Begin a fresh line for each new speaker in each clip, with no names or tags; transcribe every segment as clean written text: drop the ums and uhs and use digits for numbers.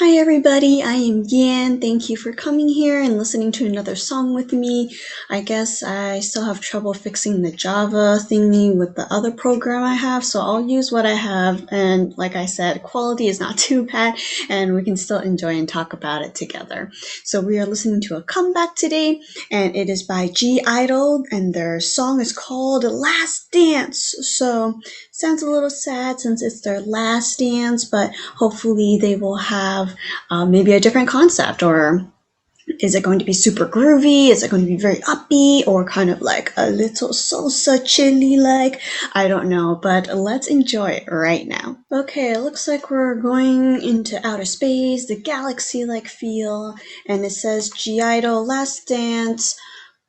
Hi everybody, I am Yan. Thank you for coming here and listening to another song with me. I guess I still have trouble fixing the Java thingy with the other program I have, so I'll use what I have. And like I said, quality is not too bad and we can still enjoy and talk about it together. So we are listening to a comeback today and it is by i-dle and their song is called Last Dance. So sounds a little sad since it's their last dance, but hopefully they will have maybe a different concept. Or is it going to be super groovy? Is it going to be very upbeat or kind of like a little salsa chili like? I don't know, but let's enjoy it right now. Okay, it looks like we're going into outer space, the galaxy like feel, and it says G-idle Last Dance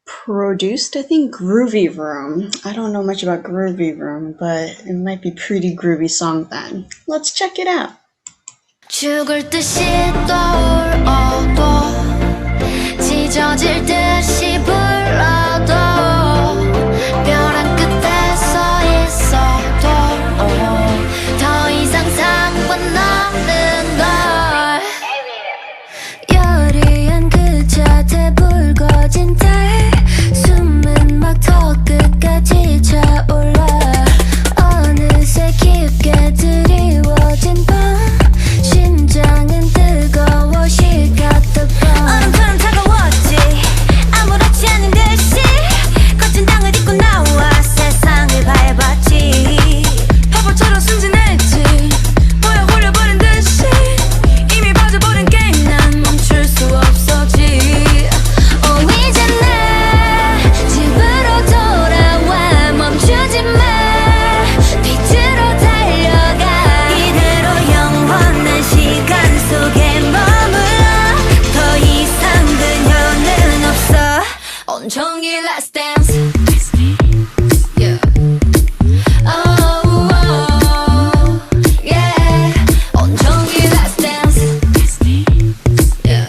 produced, I think, Groovy Room. I don't know much about Groovy Room, but it might be pretty groovy song then. Let's check it out.
죽을 듯이 떠올어도 찢어질 듯이 불러도 벼랑 끝에 서 있어도 더 이상 상관없는 걸 여리한 그 자태 붉어진 달 숨은 막 더 끝까지 차올라 어느새 깊게 드리워진 밤 심장은 뜨거워 She got the bomb 얼음처럼 차가웠지 아무렇지 않은 듯이 거친 땅을 딛고 나와 세상을 밟았지 바보처럼 순진했지 뭐야 홀려버린 듯이 이미 빠져버린 게임 난 멈출 수 없었지 이제 내 집으로 돌아와 멈추지 마 빛으로 달려가 이대로 영원한 시간 속에 머물러 더 이상 그녀는 없어 온종일 last dance yeah. Oh, oh, yeah. 온종일 last dance yeah.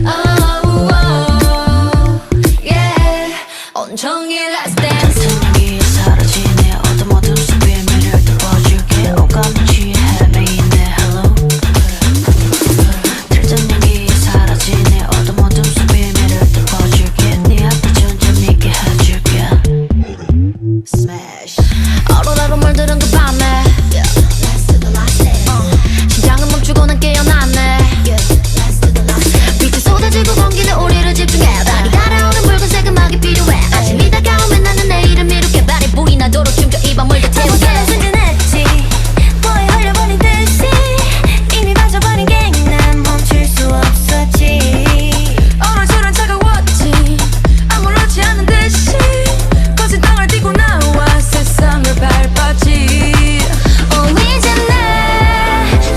Oh, oh, yeah. 온종일 last dance
여기에 사라지네 어둠 어둠 속 비밀을 덮어줄게 오감을 취해 매일 내 hello 들뜬 연기에 사라지네 어둠 어둠 속 비밀을 덮어줄게 네 앞에 존재 믿게 해줄게 Smash
어루라로 물들은 그 밤에 심장은 멈추고 난 깨어났네 빛이 쏟아지고 공기는 우리를 집중해 발이 달아오른 붉은색 음악이 필요해 아침이 다가오면 나는 내일을 미룰게 발이 불이 나도록 춤춰 이 밤을 다 태우게 순진했지 뭐에 홀려버린 듯이 이미 빠져버린 게임 난 멈출 수 없었지 얼음처럼 차가웠지 아무렇지 않은 듯이 거친 땅을 딛고 나와 세상을 밟았지 이제 내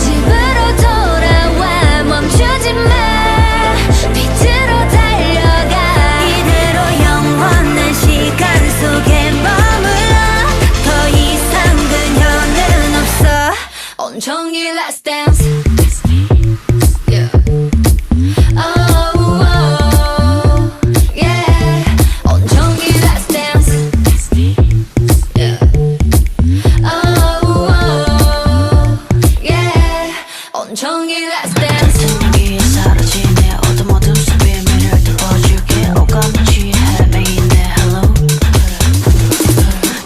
집으로 돌아와 멈추지 마 빛으로 달려가 이대로 영원한 시간 속에 머물러 더 이상 그녀는 없어 온종일 last dance yeah. Oh, oh, yeah. 온종일 last dance yeah. Oh, oh, yeah. 온종일 last dance
여기에 사라지네 어둠 어둠 속 비밀을 덮어줄게 오감을 취해 매일 내 hello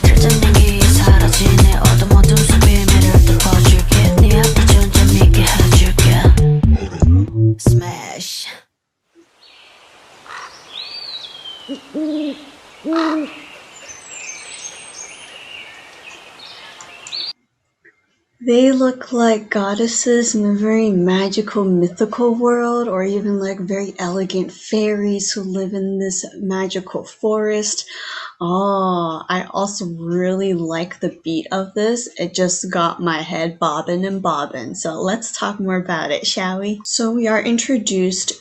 들뜬 연기에 사라지네 어둠 어둠 속 비밀을 덮어줄게 네 앞에 존재 믿게 해줄게 Smash
They look like goddesses in a very magical, mythical world, or even like very elegant fairies who live in this magical forest. Oh, I also really like the beat of this. It just got my head bobbing and bobbing. So let's talk more about it, shall we? So we are introduced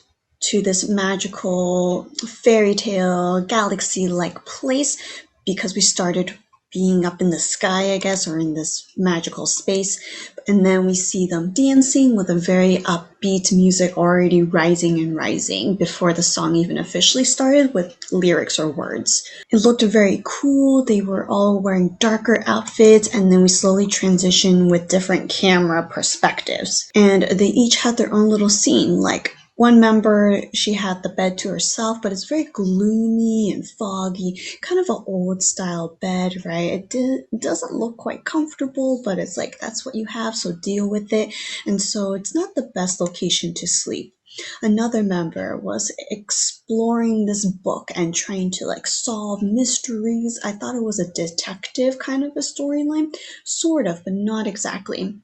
to this magical fairy tale galaxy-like place because we started being up in the sky, I guess, or in this magical space. And then we see them dancing with a very upbeat music already rising and rising before the song even officially started with lyrics or words. It looked very cool. They were all wearing darker outfits, and then we slowly transition with different camera perspectives. And they each had their own little scene. Like one member, she had the bed to herself, but it's very gloomy and foggy, kind of an old style bed, right? It doesn't look quite comfortable, but it's like that's what you have, so deal with it. And so it's not the best location to sleep. Another member was exploring this book and trying to like solve mysteries. I thought it was a detective kind of a storyline, sort of, but not exactly.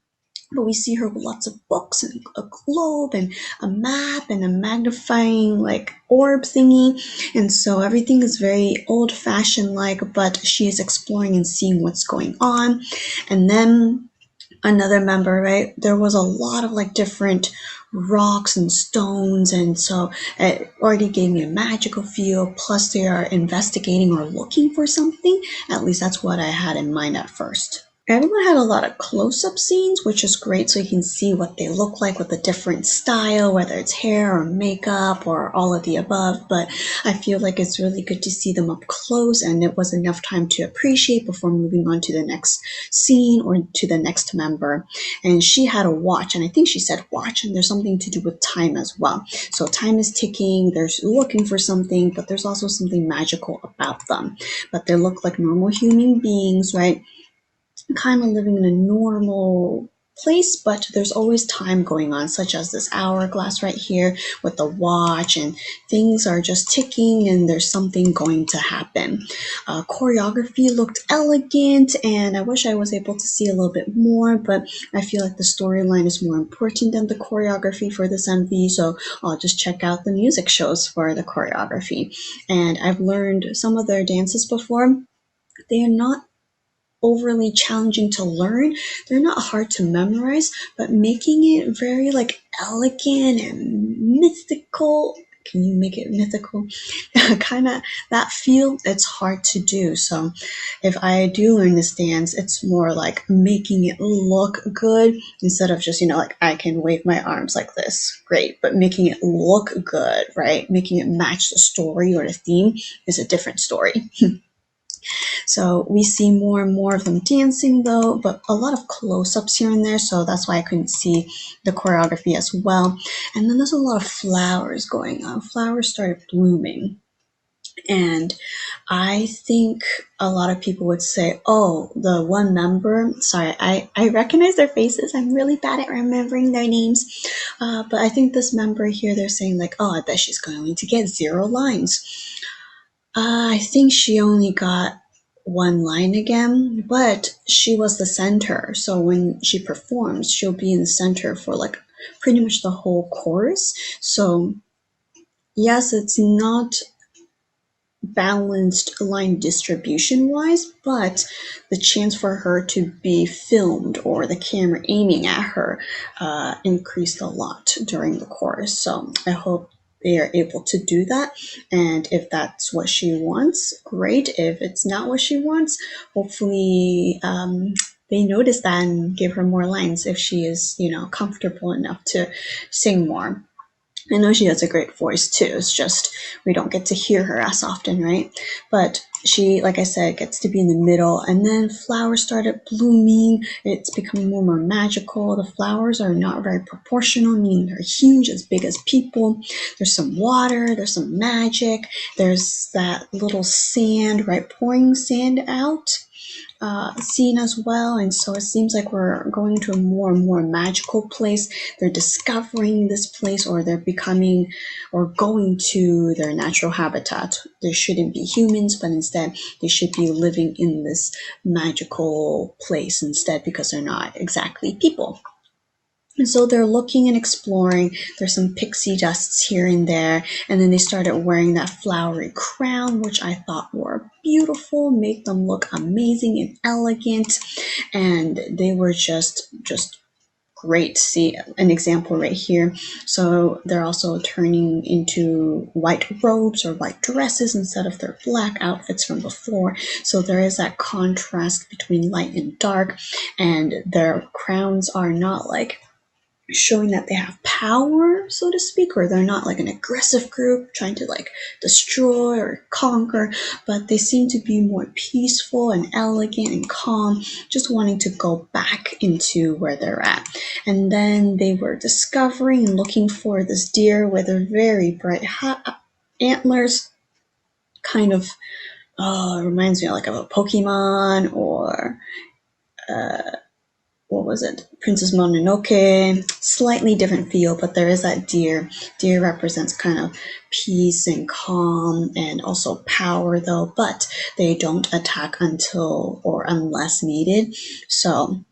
But we see her with lots of books and a globe and a map and a magnifying like orb thingy. And so everything is very old fashioned like, but she is exploring and seeing what's going on. And then another member, right? There was a lot of like different rocks and stones, and so it already gave me a magical feel. Plus, they are investigating or looking for something. At least that's what I had in mind at first. Everyone had a lot of close-up scenes, which is great, so you can see what they look like with a different style, whether it's hair or makeup or all of the above. But I feel like it's really good to see them up close, and it was enough time to appreciate before moving on to the next scene or to the next member. And she had a watch, and I think she said watch, and there's something to do with time as well. So time is ticking, they're looking for something, but there's also something magical about them. But they look like normal human beings, right? Kind of living in a normal place, but there's always time going on, such as this hourglass right here with the watch, and things are just ticking and there's something going to happen. Choreography looked elegant, and I wish I was able to see a little bit more, but I feel like the storyline is more important than the choreography for this MV, so I'll just check out the music shows for the choreography. And I've learned some of their dances before. They are not overly challenging to learn. They're not hard to memorize, but making it very like elegant and mythical. Can you make it mythical? Kind of that feel, it's hard to do. So if I do learn this dance, it's more like making it look good instead of just, like I can wave my arms like this. Great. But making it look good, right? Making it match the story or the theme is a different story. So we see more and more of them dancing though, but a lot of close-ups here and there, so that's why I couldn't see the choreography as well. And then there's a lot of flowers going on. Flowers started blooming. And I think a lot of people would say, oh, the one member, sorry, I recognize their faces. I'm really bad at remembering their names. But I think this member here, they're saying like, oh, I bet she's going to get 0 lines. I think she only got 1 line again, but she was the center. So when she performs, she'll be in the center for like pretty much the whole chorus. So yes, it's not balanced line distribution wise, but the chance for her to be filmed or the camera aiming at her increased a lot during the chorus. So I hope they are able to do that. And if that's what she wants, great. If it's not what she wants, hopefully they notice that and give her more lines if she is, comfortable enough to sing more. I know she has a great voice too. It's just we don't get to hear her as often, right? But she, like I said, gets to be in the middle, and then flowers started blooming. It's becoming more and more magical. The flowers are not very proportional, meaning they're huge, as big as people. There's some water, there's some magic, there's that little sand, right? Pouring sand out. Scene as well, and so it seems like we're going to a more and more magical place. They're discovering this place, or they're becoming or going to their natural habitat. They shouldn't be humans, but instead they should be living in this magical place instead, because they're not exactly people. And so they're looking and exploring. There's some pixie dusts here and there. And then they started wearing that flowery crown, which I thought were beautiful, made them look amazing and elegant. And they were just great. See an example right here. So they're also turning into white robes or white dresses instead of their black outfits from before. So there is that contrast between light and dark, and their crowns are not like showing that they have power, so to speak, or they're not like an aggressive group trying to like destroy or conquer, but they seem to be more peaceful and elegant and calm, just wanting to go back into where they're at. And then they were discovering and looking for this deer with a very bright antlers, kind of reminds me like of a Pokemon or what was it? Princess Mononoke. Slightly different feel, but there is that deer. Deer represents kind of peace and calm and also power though, but they don't attack until or unless needed. So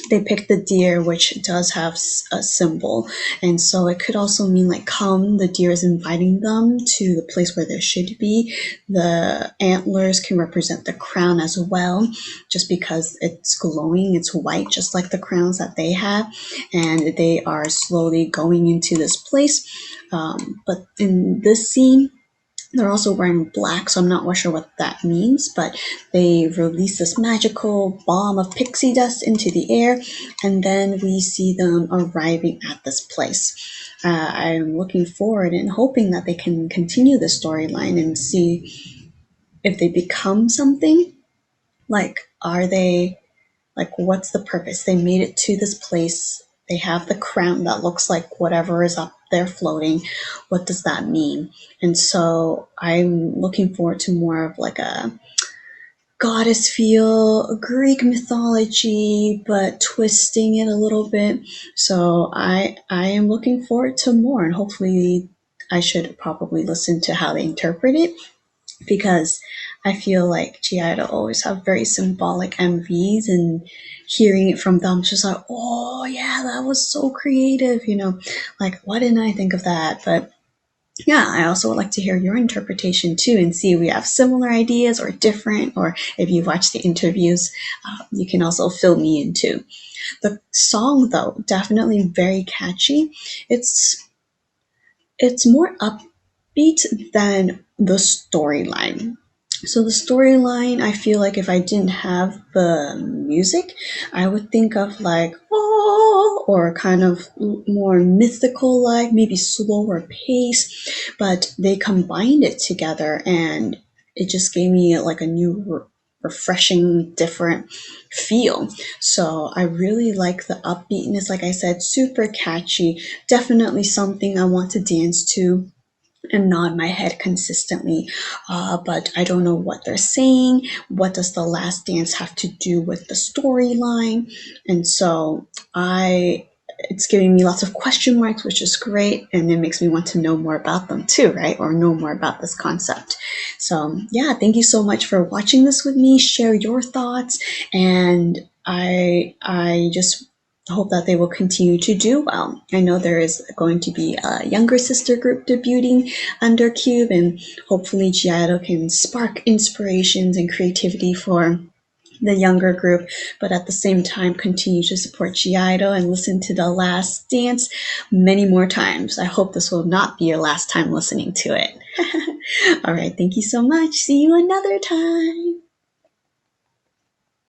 they picked the deer, which does have a symbol, and so it could also mean like come. The deer is inviting them to the place where they should be. The antlers can represent the crown as well, just because it's glowing, it's white, just like the crowns that they have, and they are slowly going into this place. But in this scene, they're also wearing black, so I'm not sure what that means, but they release this magical bomb of pixie dust into the air, and then we see them arriving at this place. I'm looking forward and hoping that they can continue the storyline and see if they become something. Like, are they like, what's the purpose? They made it to this place. They have the crown that looks like whatever is up there floating. What does that mean? And so I'm looking forward to more of like a goddess feel, Greek mythology, but twisting it a little bit. So I am looking forward to more, and hopefully I should probably listen to how they interpret it, because I feel like i-dle always have very symbolic MVs, and hearing it from them, just like, oh yeah, that was so creative, like why didn't I think of that? But yeah, I also would like to hear your interpretation too, and see if we have similar ideas or different, or if you watch the interviews, you can also fill me in too. The song though, definitely very catchy. It's more upbeat than the storyline. So the storyline, I feel like if I didn't have the music, I would think of like, oh, or kind of more mythical, like maybe slower pace, but they combined it together and it just gave me like a new refreshing, different feel. So I really like the upbeatness. Like I said, super catchy, definitely something I want to dance to and nod my head consistently. But I don't know what they're saying. What does the last dance have to do with the storyline? And so it's giving me lots of question marks, which is great. And it makes me want to know more about them too, right? Or know more about this concept. So yeah, thank you so much for watching this with me. Share your thoughts. And I just hope that they will continue to do well. I know there is going to be a younger sister group debuting under Cube, and hopefully i-dle can spark inspirations and creativity for the younger group, but at the same time continue to support i-dle and listen to The Last Dance many more times. I hope this will not be your last time listening to it. All right, thank you so much. See you another time.